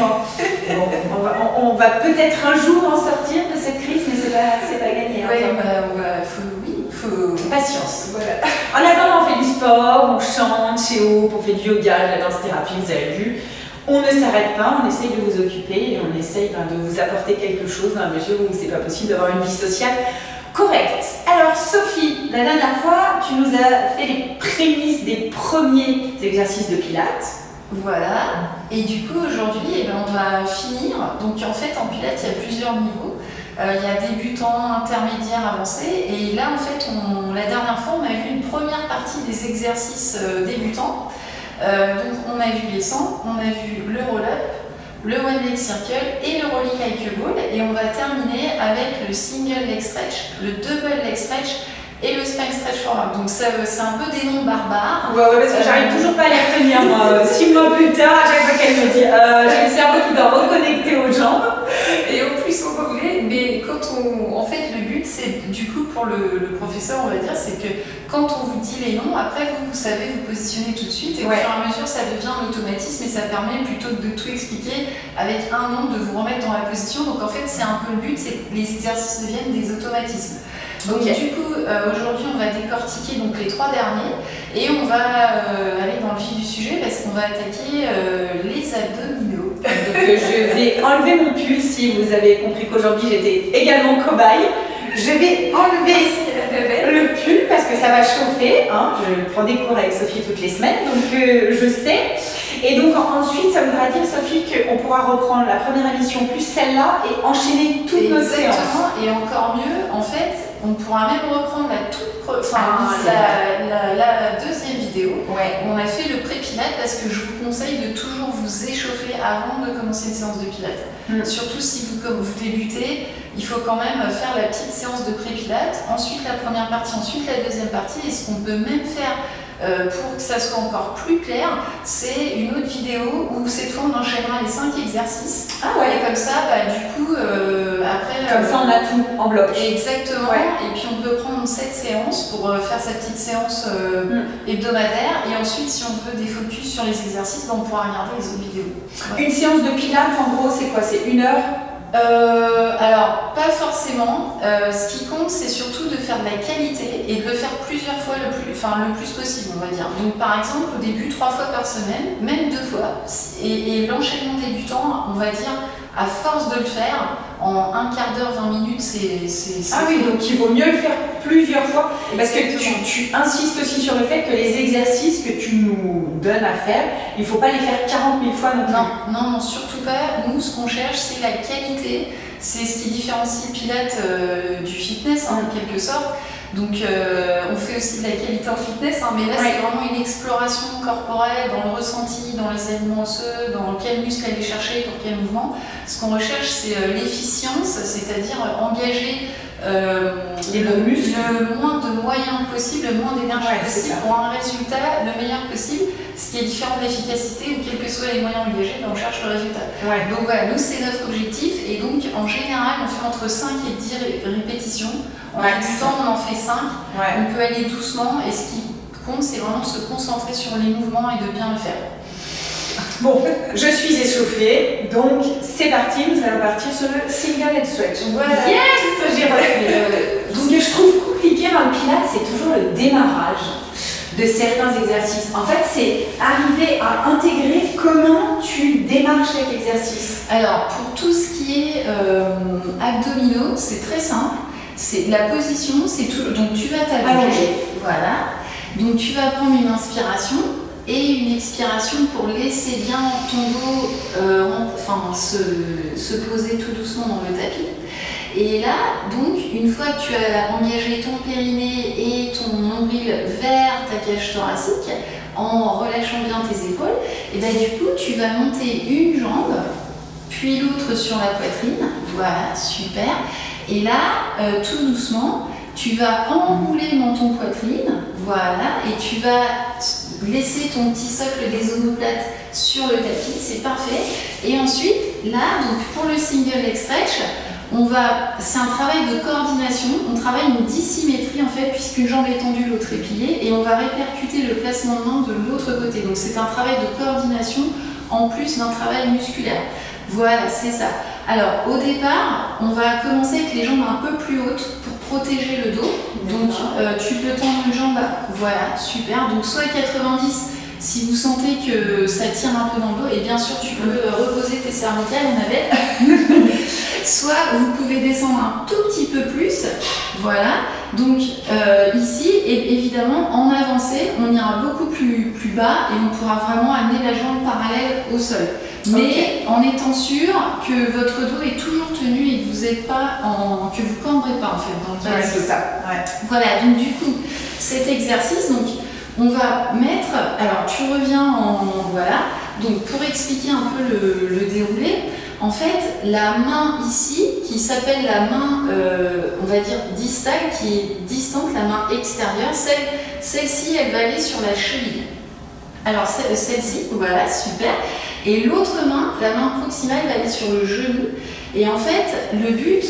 Franchement. Bon, on va peut-être un jour en sortir de cette crise, mais c'est pas gagné. Ouais, Hein, faut... Patience. Voilà. En attendant, on fait du sport, on chante chez Hope, on fait du yoga, de la danse-thérapie, vous avez vu. On ne s'arrête pas, on essaye de vous occuper et on essaye de vous apporter quelque chose dans la mesure où c'est pas possible d'avoir une vie sociale correcte. Alors Sophie, la dernière fois, tu nous as fait les prémices des premiers exercices de Pilates. Voilà, et du coup aujourd'hui on va finir. Donc en fait en Pilates il y a plusieurs niveaux. Il y a débutant, intermédiaire, avancé. Et là en fait la dernière fois on a vu une première partie des exercices débutants. Donc on a vu les 100, on a vu le roll-up, le one leg circle et le rolling like a ball. Et on va terminer avec le single leg stretch, le double leg stretch et le spine stretch forward. Donc c'est un peu des noms barbares. Ouais, parce que j'arrive toujours pas à les retenir moi. 6 mois plus tard, à chaque fois qu'elle me dit j'ai le cerveau qui doit reconnecter aux jambes. Et en plus en anglais, mais quand en fait le but c'est du coup pour le professeur on va dire, c'est que quand on vous dit les noms, après vous savez vous positionner tout de suite et au fur et à mesure ça devient un automatisme et ça permet plutôt que de tout expliquer avec un nom de vous remettre dans la position. Donc en fait c'est un peu le but, c'est que les exercices deviennent des automatismes. Donc du coup aujourd'hui on va décortiquer donc les 3 derniers et on va aller dans le vif du sujet parce qu'on va attaquer les abdominaux. Donc je vais enlever mon pull si vous avez compris qu'aujourd'hui j'étais également cobaye. Je vais enlever le pull parce que ça va chauffer. Hein. Je prends des cours avec Sophie toutes les semaines, donc je sais. Et donc ensuite, ça voudra dire, Sophie, qu'on pourra reprendre la première émission plus celle-là et enchaîner toutes nos séances. Et encore mieux, en fait, on pourra même reprendre la deuxième vidéo. Ouais. On a fait le pré-pilates parce que je vous conseille de toujours vous échauffer avant de commencer une séance de pilates. Surtout si vous débutez, il faut quand même faire la petite séance de pré-pilates, ensuite la première partie, ensuite la deuxième partie. Et ce qu'on peut même faire pour que ça soit encore plus clair, c'est une autre vidéo où cette fois on enchaînera les 5 exercices. Ah ouais. Et comme ça, du coup, après... Comme ça on a tout en bloc. Exactement. Ouais. Et puis on peut prendre cette séance pour faire sa petite séance hebdomadaire. Et ensuite, si on veut des focus sur les exercices, on pourra regarder les autres vidéos. Ouais. Une séance de pilates, en gros, c'est quoi? C'est 1 heure? Alors, pas forcément. Ce qui compte, c'est surtout de faire de la qualité et de le faire plusieurs fois le plus possible, on va dire. Donc, par exemple, au début, 3 fois par semaine, même 2 fois. Et l'enchaînement débutant, on va dire, à force de le faire, en un quart d'heure, 20 minutes, c'est Ah oui, donc il vaut mieux le faire plusieurs fois. Parce que tu insistes aussi sur le fait que les exercices que tu nous donnes à faire, il ne faut pas les faire 40 000 fois non plus. Non, surtout pas. Nous, ce qu'on cherche, c'est la qualité. C'est ce qui différencie le Pilates du fitness, en quelque sorte. Donc, on fait aussi de la qualité en fitness, mais là, c'est vraiment une exploration corporelle dans le ressenti, dans les alignements osseux, dans quel muscle aller chercher, pour quel mouvement. Ce qu'on recherche, c'est l'efficience, c'est-à-dire engager le moins de moyens possible, le moins d'énergie possible pour un résultat le meilleur possible. Ce qui est différent d'efficacité, où quels que soient les moyens engagés, on cherche le résultat. Donc voilà, nous c'est notre objectif et donc en général on fait entre 5 et 10 répétitions. En débutant on en fait 5, on peut aller doucement et ce qui compte c'est vraiment se concentrer sur les mouvements et de bien le faire. Bon, je suis échauffée, donc c'est parti, nous allons partir sur le single leg stretch. Voilà. Yes, j'ai retenu. Ce que je trouve compliqué dans le pilates, c'est toujours le démarrage de certains exercices. En fait, c'est arriver à intégrer comment tu démarres chaque exercice. Alors, pour tout ce qui est abdominaux, c'est très simple. C'est la position, c'est tout. Donc, tu vas t'allonger. Voilà. Donc, tu vas prendre une inspiration et une expiration pour laisser bien ton dos se poser tout doucement dans le tapis. Et là, donc, une fois que tu as engagé ton périnée et ton nombril vers ta cage thoracique, en relâchant bien tes épaules, et bien du coup, tu vas monter une jambe, puis l'autre sur la poitrine. Voilà, super. Et là, tout doucement, tu vas enrouler le menton poitrine, voilà, et tu vas laisser ton petit socle des omoplates sur le tapis, c'est parfait. Et ensuite, là, donc pour le single leg stretch, c'est un travail de coordination, on travaille une dissymétrie en fait, puisqu'une jambe est tendue, l'autre est pliée, et on va répercuter le placement de main de l'autre côté. Donc c'est un travail de coordination en plus d'un travail musculaire. Voilà, c'est ça. Alors, au départ, on va commencer avec les jambes un peu plus hautes pour protéger le dos. Donc, tu peux tendre une jambe, voilà, super. Donc, soit 90 si vous sentez que ça tire un peu dans le dos, et bien sûr, tu peux reposer tes cervicales, on avait. Soit vous pouvez descendre un tout petit peu plus, voilà. Donc ici, évidemment, en avancée, on ira beaucoup plus bas et on pourra vraiment amener la jambe parallèle au sol. Mais en étant sûr que votre dos est toujours tenu et que vous n'êtes pas que vous cambrez pas en fait dans le c'est ça. Ouais. Voilà, donc du coup, cet exercice, donc on va mettre, alors tu reviens voilà, donc pour expliquer un peu le déroulé, en fait, la main ici, qui s'appelle la main, on va dire distale, qui est distante, la main extérieure, celle-ci, elle va aller sur la cheville. Alors celle-ci, voilà, super. Et l'autre main, la main proximale, va aller sur le genou. Et en fait, le but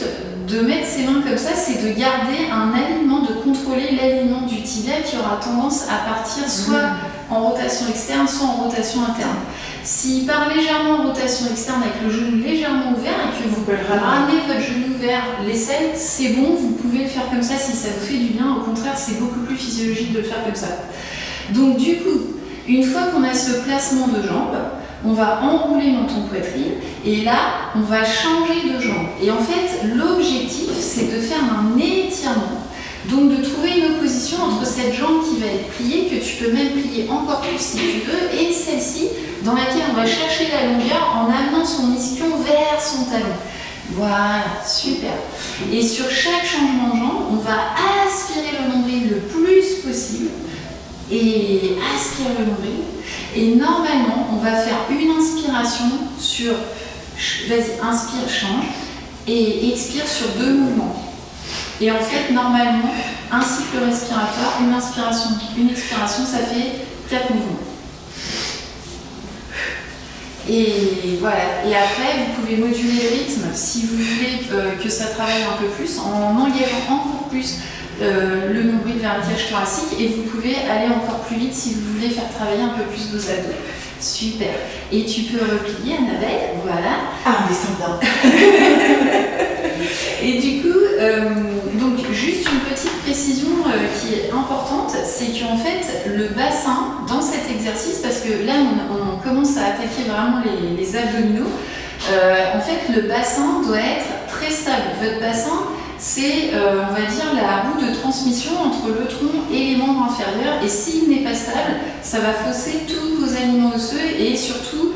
de mettre ses mains comme ça, c'est de garder un alignement, de contrôler l'alignement du tibia qui aura tendance à partir soit en rotation externe, soit en rotation interne. S'il part légèrement en rotation externe avec le genou légèrement ouvert et que vous ramenez votre genou vers l'aisselle, c'est bon, vous pouvez le faire comme ça si ça vous fait du bien. Au contraire, c'est beaucoup plus physiologique de le faire comme ça. Donc du coup, une fois qu'on a ce placement de jambes, on va enrouler menton poitrine et là, on va changer de jambe. Et en fait, l'objectif, c'est de faire un étirement. Donc de trouver une opposition entre cette jambe qui va être pliée, que tu peux même plier encore plus si tu veux, et celle-ci, dans laquelle on va chercher la longueur en amenant son ischion vers son talon. Voilà, super. Et sur chaque changement de jambe, on va aspirer le nombril le plus possible. Et aspire le nombril. Et normalement, on va faire une inspiration sur, vas-y, inspire, change, et expire sur 2 mouvements. Et en fait, normalement, un cycle respiratoire, une inspiration, une expiration, ça fait 4 mouvements. Et voilà. Et après, vous pouvez moduler le rythme si vous voulez que ça travaille un peu plus, en engageant encore plus le nombril vers la cage thoracique, et vous pouvez aller encore plus vite si vous voulez faire travailler un peu plus vos abdos. Super. Et tu peux replier, Annabelle, voilà. Ah, on descend bien. Et du coup, donc juste une petite précision qui est importante, c'est qu'en fait, le bassin, dans cet exercice, parce que là, on commence à attaquer vraiment les abdominaux, en fait, le bassin doit être très stable. Votre bassin, c'est, on va dire, la roue de transmission entre le tronc et les membres inférieurs. Et s'il n'est pas stable, ça va fausser tous vos aliments osseux et surtout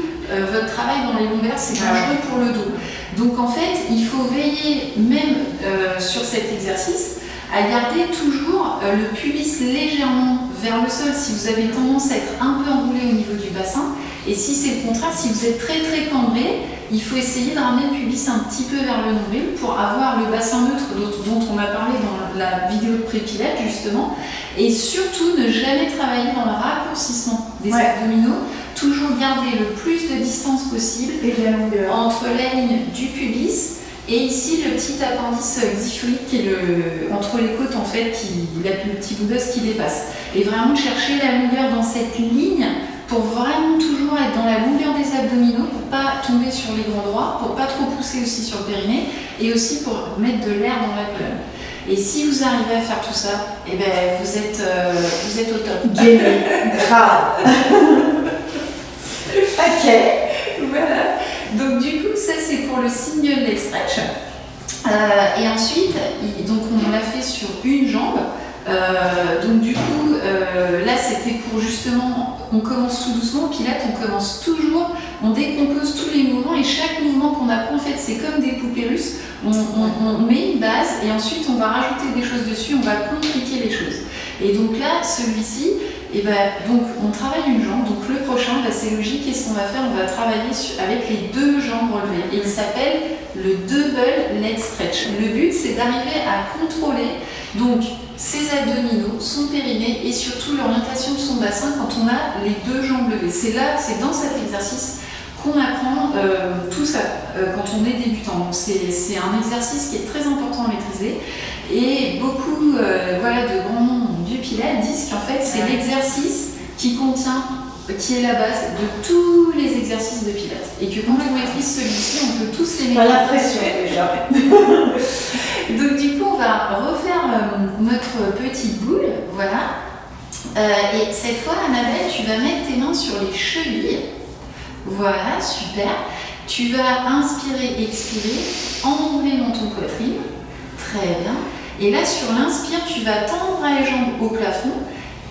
votre travail dans les lombaires, c'est dangereux pour le dos. Donc en fait, il faut veiller, même sur cet exercice, à garder toujours le pubis légèrement vers le sol si vous avez tendance à être un peu enroulé au niveau du bassin. Et si c'est le contraire, si vous êtes très très cambré, il faut essayer de ramener le pubis un petit peu vers le nombril pour avoir le bassin neutre dont on a parlé dans la vidéo de pré-pilates justement. Et surtout, ne jamais travailler dans le raccourcissement des abdominaux. Toujours garder le plus de distance possible entre la ligne du pubis et ici le petit appendice xiphoïde qui est entre les côtes en fait, le petit bout d'os qui dépasse. Et vraiment chercher la longueur dans cette ligne pour vraiment toujours être dans la longueur des abdominaux, pour pas tomber sur les grands droits, pour pas trop pousser aussi sur le périnée et aussi pour mettre de l'air dans la colonne. Et si vous arrivez à faire tout ça, eh ben vous êtes au top. Gagné, grave. Ok. Voilà. Donc du coup, ça c'est pour le single leg stretch. Et ensuite, donc on l'a fait sur une jambe. Donc du coup, là c'était pour justement, on commence tout doucement, au Pilates on commence toujours, on décompose tous les mouvements et chaque mouvement qu'on apprend en fait c'est comme des poupées russes, on met une base et ensuite on va rajouter des choses dessus, on va compliquer les choses. Et donc là, celui-ci, et donc on travaille une jambe, donc le prochain, c'est logique, qu'est-ce qu'on va faire? On va travailler avec les 2 jambes relevées et il s'appelle le double leg stretch. Le but c'est d'arriver à contrôler donc ses abdominaux, son périnée et surtout l'orientation de son bassin quand on a les 2 jambes levées. C'est dans cet exercice qu'on apprend tout ça quand on est débutant. Donc c'est un exercice qui est très important à maîtriser et beaucoup de grands noms du Pilates disent qu'en fait c'est l'exercice qui contient qui est la base de tous les exercices de pilates. Et que quand on maîtrise celui-ci, on peut tous les Pas maîtriser. la pression déjà. Donc du coup, on va refaire notre petite boule, voilà. Et cette fois, Annabelle, tu vas mettre tes mains sur les chevilles. Voilà, super. Tu vas inspirer, expirer, enrouler dans ton poitrine. Très bien. Et là, sur l'inspire, tu vas tendre les jambes au plafond.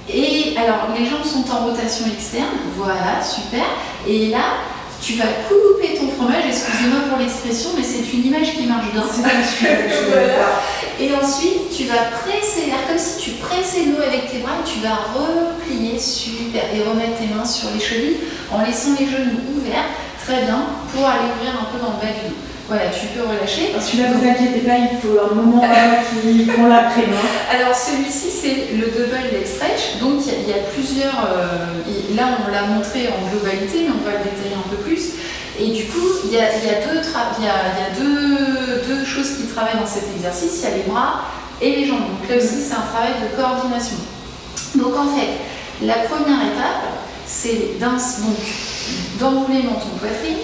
Et alors, les jambes sont en rotation externe. Voilà, super. Et là, tu vas couper ton fromage. Excusez-moi pour l'expression, mais c'est une image qui marche bien. Voilà. Et ensuite, tu vas presser l'air comme si tu pressais l'eau avec tes bras et tu vas replier, super, et remettre tes mains sur les chevilles en laissant les genoux ouverts, très bien, pour aller ouvrir un peu dans le bas du dos. Voilà, tu peux relâcher. Celui-là, vous inquiétez pas, il faut un moment qu'on l'apprenne. Alors celui-ci, c'est le double leg stretch. Donc il y a plusieurs. Là, on l'a montré en globalité, mais on va le détailler un peu plus. Et du coup, il y a deux choses qui travaillent dans cet exercice. Il y a les bras et les jambes. Donc là aussi, c'est un travail de coordination. Donc en fait, la première étape, c'est d'enrouler dans ton poitrine.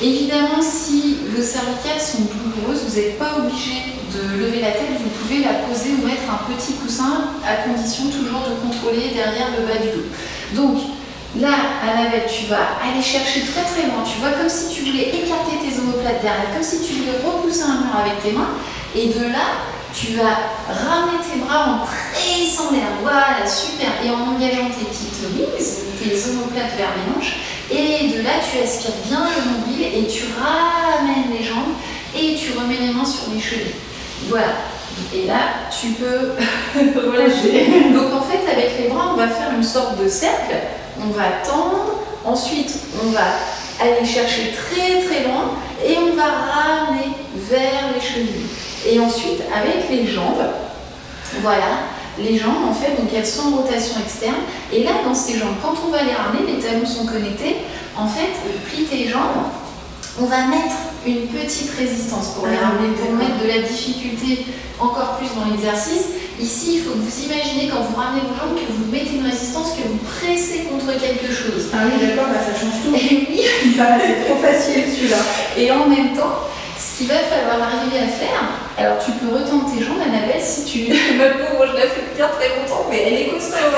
Évidemment, si vos cervicales sont douloureuses, vous n'êtes pas obligé de lever la tête, vous pouvez la poser ou mettre un petit coussin à condition toujours de contrôler derrière le bas du dos. Donc là, Annabelle, tu vas aller chercher très très loin, tu vois, comme si tu voulais écarter tes omoplates derrière, comme si tu voulais repousser un mur avec tes mains, et de là, tu vas ramener tes bras en pressant l'air, voilà, super, et en engageant tes petites wings, tes omoplates vers les hanches. Et de là, tu aspires bien le nombril et tu ramènes les jambes et tu remets les mains sur les chevilles. Voilà. Et là, tu peux relâcher. Donc en fait, avec les bras, on va faire une sorte de cercle. On va tendre. Ensuite, on va aller chercher très très loin et on va ramener vers les chevilles. Et ensuite, avec les jambes, voilà. Les jambes, en fait, donc elles sont en rotation externe. Et là, dans ces jambes, quand on va les ramener, les talons sont connectés. En fait, plie tes jambes. On va mettre une petite résistance pour les ramener, pour mettre de la difficulté encore plus dans l'exercice. Ici, il faut que vous imaginez, quand vous ramenez vos jambes, que vous mettez une résistance, que vous pressez contre quelque chose. Ah oui, d'accord, bah ça change tout. Et oui, c'est trop facile celui-là. Et en même temps, ce qu'il va falloir arriver à faire, alors tu peux retendre tes jambes, Annabelle, si tu... Ma pauvre, je la fais bien très longtemps, mais elle est costaud.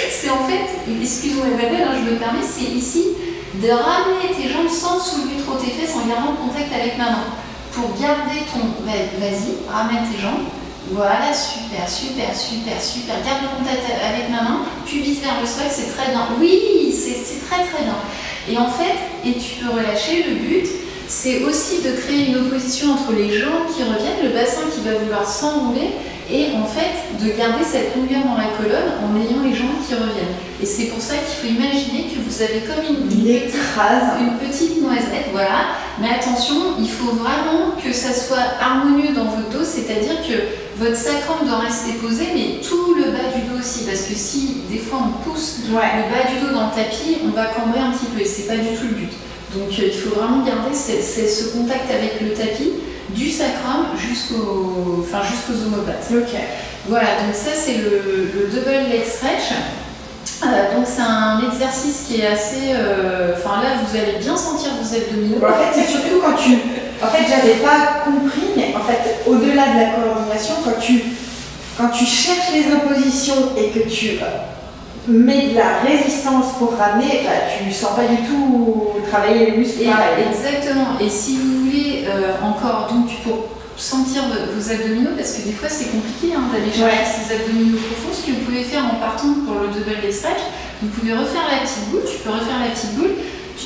C'est en fait, excuse-moi Annabelle, je me permets, c'est ici de ramener tes jambes sans soulever trop tes fesses en gardant le contact avec ma main. Pour garder ton... Vas-y, ramène tes jambes. Voilà, super, super, super, super. Garde le contact avec ma main, pubis vers le sol, c'est très bien. Oui, c'est très très bien. Et en fait, et tu peux relâcher, le but, c'est aussi de créer une opposition entre les jambes qui reviennent, le bassin qui va vouloir s'enrouler, et en fait de garder cette longueur dans la colonne en ayant les jambes qui reviennent. Et c'est pour ça qu'il faut imaginer que vous avez comme une petite noisette, voilà. Mais attention, il faut vraiment que ça soit harmonieux dans votre dos, c'est-à-dire que votre sacrum doit rester posé, mais tout le bas du dos aussi, parce que si des fois on pousse le bas du dos dans le tapis, on va cambrer un petit peu, et c'est pas du tout le but. Donc il faut vraiment garder ce contact avec le tapis, du sacrum jusqu'aux omoplates. Ok. Voilà, donc ça c'est le double leg stretch. Donc c'est un exercice qui est assez... là, vous allez bien sentir vos abdominaux. En fait, c'est surtout quand tu... En fait, j'avais pas compris, mais en fait, au-delà de la coordination, quand tu cherches les oppositions et que tu mets de la résistance pour ramener, tu sens pas du tout travailler les muscles. Exactement. Et si vous voulez encore, donc pour sentir vos abdominaux, parce que des fois c'est compliqué d'aller chercher ces abdominaux profonds, ce que vous pouvez faire en partant pour le double leg stretch, vous pouvez refaire la petite boule, tu peux refaire la petite boule,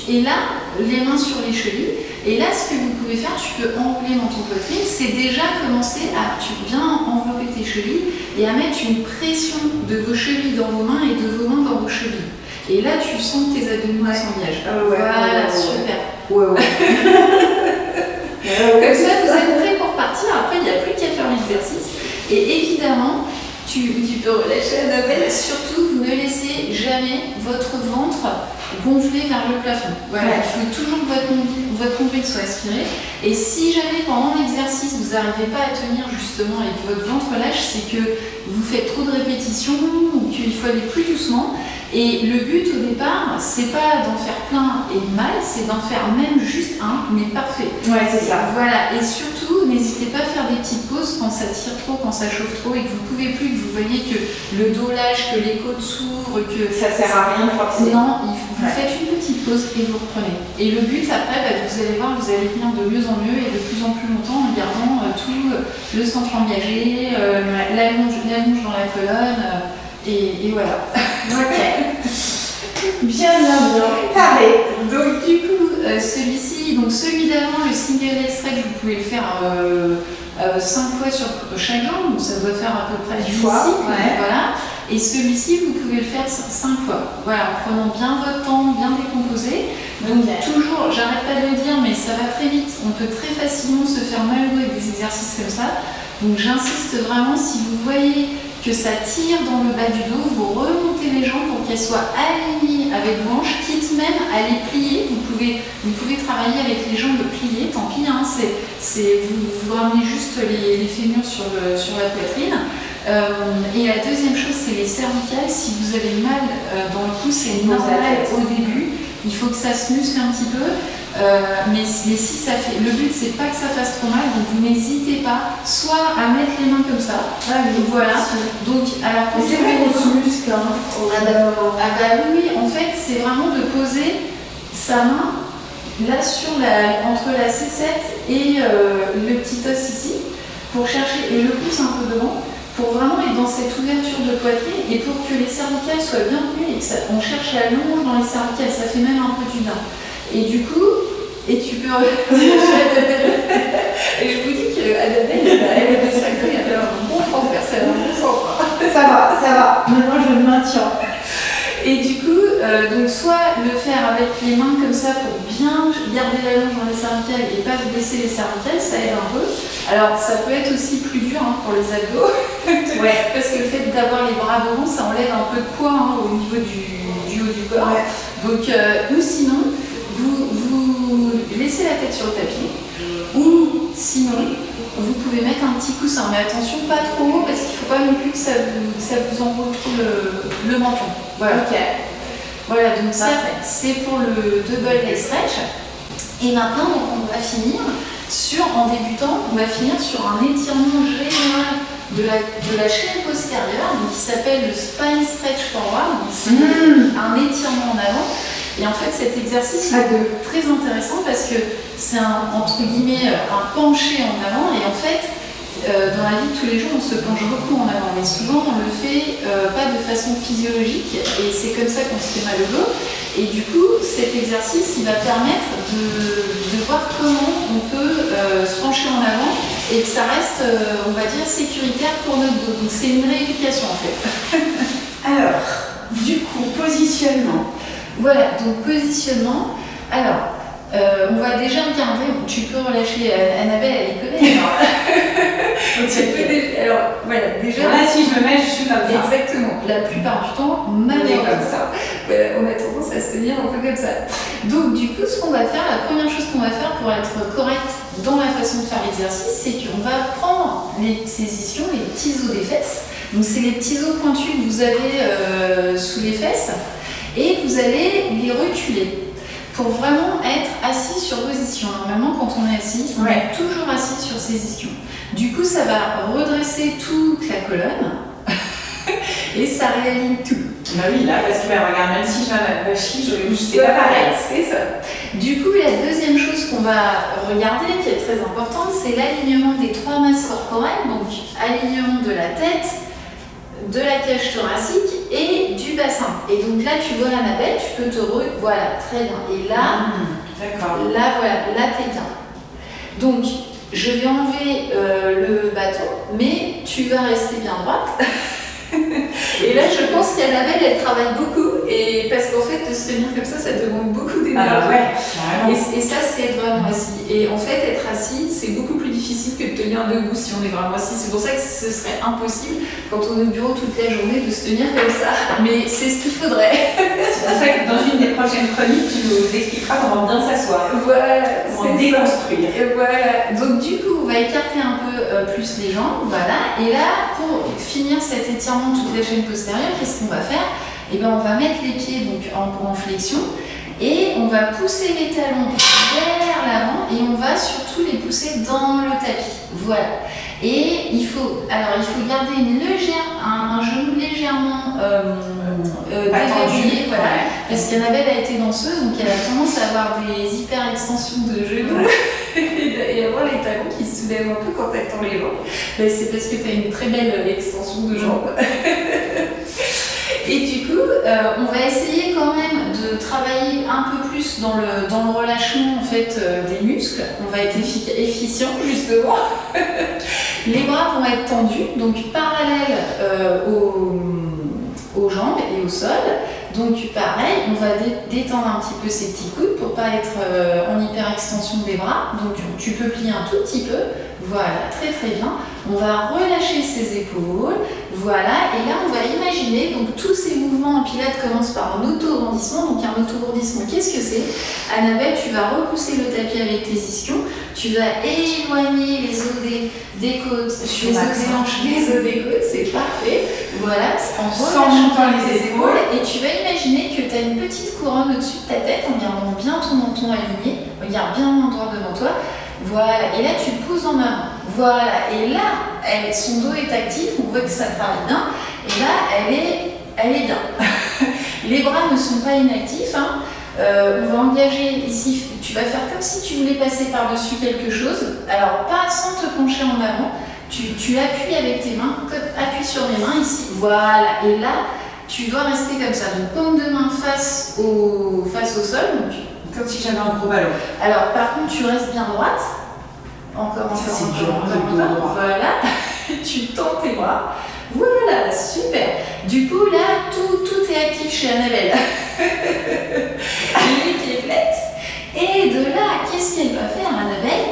et là, les mains sur les chevilles, et là ce que vous pouvez faire, tu peux enrouler dans ton poitrine, c'est déjà commencer à bien envelopper tes chevilles et à mettre une pression de vos chevilles dans vos mains et de vos mains dans vos chevilles. Et là, tu sens que tes abdominaux s'engagent. Voilà, super. Comme ça, vous êtes prêts pour partir. Après, il n'y a plus qu'à faire l'exercice. Et évidemment, tu peux relâcher Annabelle. Surtout, vous ne laissez jamais votre ventre gonfler vers le plafond. Voilà, il faut toujours que votre nombril soit aspiré. Et si jamais pendant l'exercice vous n'arrivez pas à tenir justement et que votre ventre lâche, c'est que vous faites trop de répétitions ou qu'il faut aller plus doucement. Et le but au départ, c'est pas d'en faire plein et mal, c'est d'en faire même juste un, mais parfait. Ouais, c'est ça. Voilà, et surtout, n'hésitez pas à faire des petites pauses quand ça tire trop, quand ça chauffe trop et que vous pouvez plus, que vous voyez que le dos lâche, que les côtes s'ouvrent, que ça sert à rien de forcer. Non, vous faites une petite pause et vous reprenez. Et le but après, vous allez voir, vous allez venir de mieux en mieux et de plus en plus longtemps en gardant tout le centre engagé, la longe dans la colonne, et voilà. Ok. Bien. Carré. Donc du coup, celui-ci, donc celui d'avant, le single leg stretch, vous pouvez le faire 5 fois sur chaque jambe, donc ça doit faire à peu près 10 fois. Voilà. Et celui-ci, vous pouvez le faire 5 fois. Voilà, en prenant bien votre temps, bien décomposé. Donc toujours, j'arrête pas de le dire, mais ça va très vite. On peut très facilement se faire mal au dos avec des exercices comme ça. Donc j'insiste vraiment, si vous voyez que ça tire dans le bas du dos, vous remontez les jambes pour qu'elles soient alignées avec vos hanches, quitte même à les plier. Vous pouvez travailler avec les jambes pliées, tant pis, hein, vous ramenez juste les fémurs sur la poitrine. Et la deuxième chose, c'est les cervicales. Si vous avez mal dans le cou, c'est normal au début. Il faut que ça se muscle un petit peu. Mais si ça fait, le but c'est pas que ça fasse trop mal, donc vous n'hésitez pas soit à mettre les mains comme ça, voilà. Donc alors c'est vrai qu'on se muscle, hein. Oui, en fait c'est vraiment de poser sa main là entre la C7 et le petit os ici pour chercher, et le pouce un peu devant, pour vraiment être dans cette ouverture de poitrine et pour que les cervicales soient bien tenues et on cherche la longe dans les cervicales, ça fait même un peu du bien. Et du coup, tu peux... Et je vous dis qu'Annabelle, elle est de sacrée, elle a un bon transversal, un bon centre. Ça va. Maintenant, je le maintiens. Et du coup, donc soit le faire avec les mains comme ça pour bien garder la longe dans les cervicales et pas baisser les cervicales, ça aide un peu. Alors, ça peut être aussi plus dur pour les abdos. Parce que le fait d'avoir les bras devant, ça enlève un peu de poids au niveau du haut du corps. Donc, ou sinon, vous laissez la tête sur le tapis, ou sinon vous pouvez mettre un petit coussin, mais attention pas trop parce qu'il ne faut pas non plus que ça vous enroule trop le menton. Voilà. Voilà, donc ça c'est pour le double leg stretch. Et maintenant donc, on va finir en débutant, on va finir sur un étirement général de la chaîne postérieure, donc, qui s'appelle le spine stretch forward. C'est un étirement en avant. Et en fait, cet exercice est très intéressant parce que c'est entre guillemets un penché en avant. Et en fait, dans la vie de tous les jours, on se penche beaucoup en avant. Mais souvent, on le fait pas de façon physiologique. Et c'est comme ça qu'on se fait mal au dos. Et du coup, cet exercice, il va permettre de voir comment on peut se pencher en avant et que ça reste, on va dire, sécuritaire pour notre dos. Donc c'est une rééducation en fait. Alors, du coup, positionnement. Voilà, donc positionnement. Alors, on va déjà regarder, tu peux relâcher Annabelle, elle les connaît. Alors, voilà, déjà. Là, si je me mets, je suis comme ça. Exactement, la plupart du temps, même comme ça. Voilà, on a tendance à se tenir un peu comme ça. Donc, du coup, ce qu'on va faire, la première chose qu'on va faire pour être correct dans la façon de faire l'exercice, c'est qu'on va prendre ces ischions, les petits os des fesses. Donc, c'est les petits os pointus que vous avez sous les fesses. Et vous allez les reculer pour vraiment être assis sur vos ischions. Normalement, quand on est assis, on est toujours assis sur ses ischions. Du coup, ça va redresser toute la colonne et ça réaligne tout. Bah oui, là, parce que regarde, même si je sais pas pareil. C'est ça. Du coup, la deuxième chose qu'on va regarder, qui est très importante, c'est l'alignement des 3 masses corporelles. Donc, alignement de la tête, de la cage thoracique et du bassin. Et donc là, tu vois Annabelle, tu peux voilà, très bien. Et là, là, voilà, là, t'es bien. Donc, je vais enlever le bâton, mais tu vas rester bien droite. Et là, je pense qu'Annabelle, elle travaille beaucoup Et parce qu'en fait, de se tenir comme ça demande beaucoup d'énergie. Ah ouais, et ça, c'est être vraiment assis. Et en fait, être assis, c'est beaucoup plus difficile que de tenir debout si on est vraiment assis. C'est pour ça que ce serait impossible, quand on est au bureau toute la journée, de se tenir comme ça. Mais c'est ce qu'il faudrait. C'est pour ça que dans une des prochaines chroniques, tu nous expliqueras comment bien s'asseoir. Voilà, comment déconstruire. Et voilà. Donc du coup, on va écarter un peu plus les jambes, voilà. Et là, pour finir cet étirement de toute la chaîne postérieure, qu'est-ce qu'on va faire? Eh bien, on va mettre les pieds donc en flexion et on va pousser les talons vers l'avant et on va surtout les pousser dans le tapis. Voilà. Et il faut garder un genou légèrement déverrouillé, voilà, parce qu'Annabelle a été danseuse, donc elle a tendance à avoir des hyper extensions de genoux et avoir les talons qui se soulèvent un peu quand elle tend les jambes. C'est parce que tu as une très belle extension de jambes. Et du coup, on va essayer quand même de travailler un peu plus dans le relâchement en fait, des muscles. On va être efficient justement. Les bras vont être tendus, donc parallèles aux jambes et au sol. Donc pareil, on va détendre un petit peu ces petits coudes pour pas être en hyper extension des bras. Donc tu peux plier un tout petit peu. Voilà, très très bien. On va relâcher ses épaules. Voilà, et là on va imaginer, donc tous ces mouvements en pilates commencent par un auto-ourdissement. Donc un auto-ourdissement, qu'est-ce que c'est? Annabelle, tu vas repousser le tapis avec tes ischions. Tu vas éloigner les os des côtes, les os des hanches, les os des côtes, c'est parfait. Voilà, en relâchant les épaules. Et tu vas imaginer que tu as une petite couronne au-dessus de ta tête en gardant bien ton menton aligné. Regarde bien l'endroit devant toi. Voilà, et là tu le pousses en avant. Voilà, et là, son dos est actif, on voit que ça travaille bien. Et là, elle est bien. Les bras ne sont pas inactifs. Hein. On va engager ici, tu vas faire comme si tu voulais passer par-dessus quelque chose. Alors, pas sans te pencher en avant. Tu appuies avec tes mains, appuie sur les mains ici. Voilà, et là, tu dois rester comme ça. Donc, paume de main face au sol. Donc, comme si j'avais un gros ballon. Alors, par contre, tu restes bien droite. Encore. Voilà. Tu tends tes bras. Voilà, super. Du coup, là, tout est actif chez Annabelle. Les pieds flex. Et de là, qu'est-ce qu'elle va faire, Annabelle?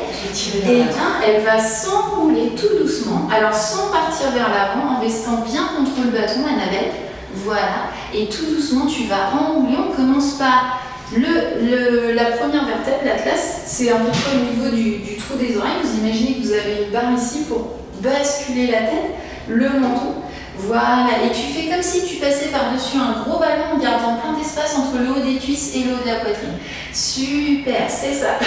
Eh bien, elle va s'enrouler tout doucement. Alors, sans partir vers l'avant, en restant bien contre le bâton, Annabelle. Voilà. Et tout doucement, tu vas enrouler. On commence par la première vertèbre, l'atlas, c'est à peu près au niveau du trou des oreilles. Vous imaginez que vous avez une barre ici pour basculer la tête, le menton. Voilà, et tu fais comme si tu passais par-dessus un gros ballon en gardant plein d'espace entre le haut des cuisses et le haut de la poitrine. Super, c'est ça.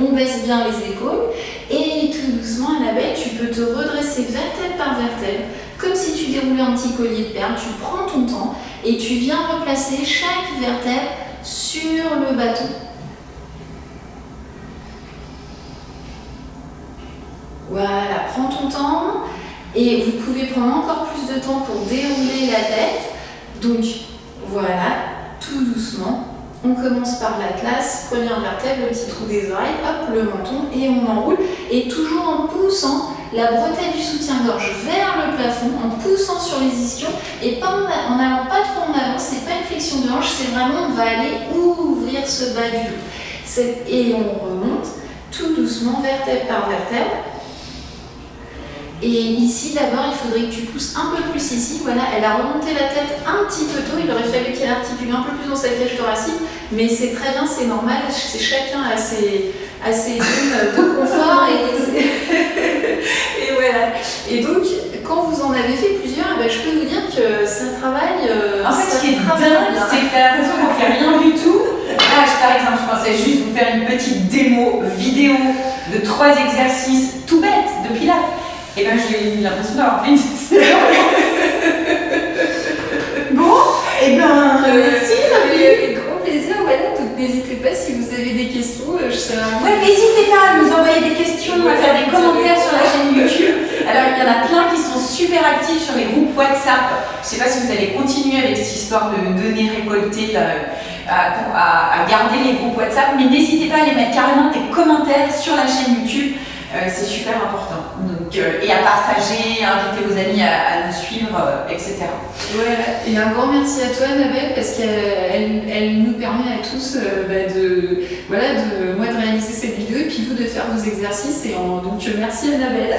On baisse bien les épaules et tout doucement, Annabelle, tu peux te redresser vertèbre par vertèbre, comme si tu déroulais un petit collier de perles. Tu prends ton temps et tu viens replacer chaque vertèbre sur le bâton. Voilà, prends ton temps et vous pouvez prendre encore plus de temps pour dérouler la tête. Donc voilà, tout doucement. On commence par l'atlas, première vertèbre, le petit trou des oreilles, hop, le menton et on enroule. Et toujours en poussant la bretelle du soutien-gorge vers le plafond, en poussant sur les ischions et pas en allant pas trop en avant. C'est pas une flexion de hanche, c'est vraiment on va aller ouvrir ce bas du dos. Et on remonte tout doucement, vertèbre par vertèbre. Et ici, d'abord, il faudrait que tu pousses un peu plus ici. Voilà, elle a remonté la tête un petit peu tôt. Il aurait fallu qu'elle articule un peu plus dans sa cage thoracique. Mais c'est très bien, c'est normal. Chacun a ses zones de confort. Et voilà. Et donc, quand vous en avez fait plusieurs, je peux vous dire que ça travaille. En fait, ce qui est dingue, c'est que tu as l'impression qu'on ne fait rien du tout. Là, par exemple, je pensais juste vous faire une petite démo vidéo de 3 exercices tout bêtes de pilates. Et ben j'ai eu l'impression d'avoir fait une Bon, et ben merci, ça fait avec grand plaisir. Voilà, donc n'hésitez pas si vous avez des questions. Je serai n'hésitez pas à nous envoyer des questions, à faire des commentaires sur la chaîne YouTube. Alors il y en a plein qui sont super actifs sur les groupes WhatsApp. Je ne sais pas si vous allez continuer avec cette histoire de données récoltées à garder les groupes WhatsApp, mais n'hésitez pas à les mettre carrément des commentaires sur la chaîne YouTube. c'est super important. Donc, et à partager, à inviter vos amis à nous suivre, etc. Ouais, et un grand merci à toi Annabelle parce qu'elle nous permet à tous de réaliser cette vidéo et puis vous de faire vos exercices. Donc merci Annabelle.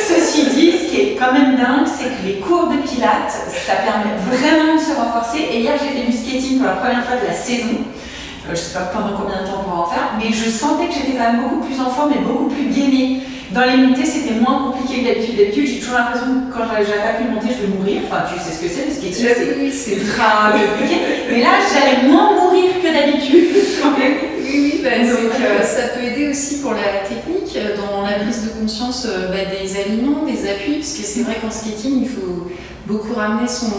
Ceci dit, ce qui est quand même dingue, c'est que les cours de pilates, ça permet vraiment de se renforcer. Et hier, j'ai fait du skating pour la première fois de la saison. Je ne sais pas pendant combien de temps on va en faire, mais je sentais que j'étais quand même beaucoup plus en forme et beaucoup plus gainée. Dans les montées, c'était moins compliqué que d'habitude. D'habitude, j'ai toujours l'impression que quand j'avais pas pu monter, je vais mourir. Enfin, tu sais ce que c'est, le skating, c'est ultra compliqué. Mais là, j'allais moins mourir que d'habitude. Oui, ça peut aider aussi pour la technique, dans la prise de conscience des aliments, des appuis, parce que c'est vrai qu'en skating, il faut beaucoup ramener son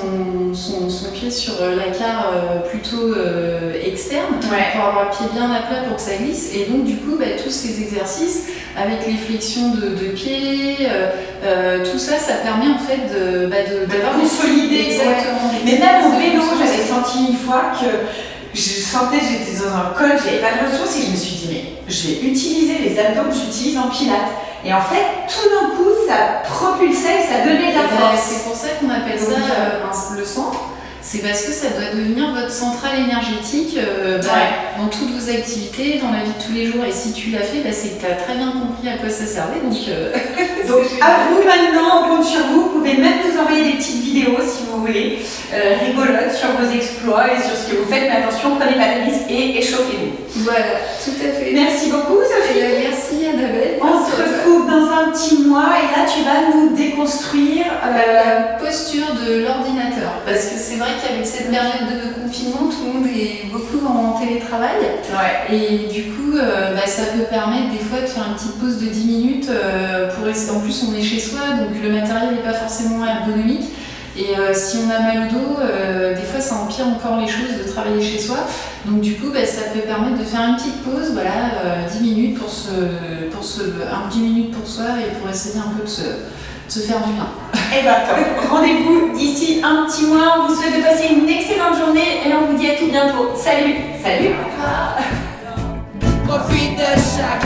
pied sur la carre plutôt externe pour avoir le pied bien à plat pour que ça glisse. Et donc du coup, tous ces exercices avec les flexions de pied, tout ça, ça permet en fait d'avoir consolider exactement. Mais même au vélo, j'avais senti une fois que je sentais que j'étais dans un col, j'avais pas de ressources et je me suis dit mais je vais utiliser les abdos que j'utilise en pilates. Et en fait, tout d'un coup, ça propulsait et ça donnait de la force. C'est pour ça qu'on appelle ça le centre. C'est parce que ça doit devenir votre centrale énergétique dans toutes vos activités, dans la vie de tous les jours. Et si tu l'as fait, c'est que tu as très bien compris à quoi ça servait. Donc à vous maintenant, on compte sur vous. Vous pouvez même nous envoyer des petites vidéos si vous voulez, rigolotes sur vos exploits et sur ce que vous faites. Mais attention, prenez pas de risques et échauffez-vous. Voilà, tout à fait. Merci beaucoup Sophie. Merci Annabelle. On se retrouve dans un petit mois et là tu vas nous déconstruire la posture de l'ordinateur. Parce que c'est vrai qu'avec cette période de confinement, tout le monde est beaucoup en télétravail. Et du coup, ça peut permettre des fois de faire une petite pause de 10 minutes pour rester. En plus, on est chez soi, donc le matériel n'est pas forcément ergonomique. Et si on a mal au dos, des fois ça empire encore les choses de travailler chez soi. Donc du coup, ça peut permettre de faire une petite pause, 10 minutes pour 10 minutes pour soi et pour essayer un peu de se faire du bien. Et top. Rendez-vous d'ici un petit mois. On vous souhaite de passer une excellente journée et on vous dit à tout bientôt. Salut. Salut. Profite de chaque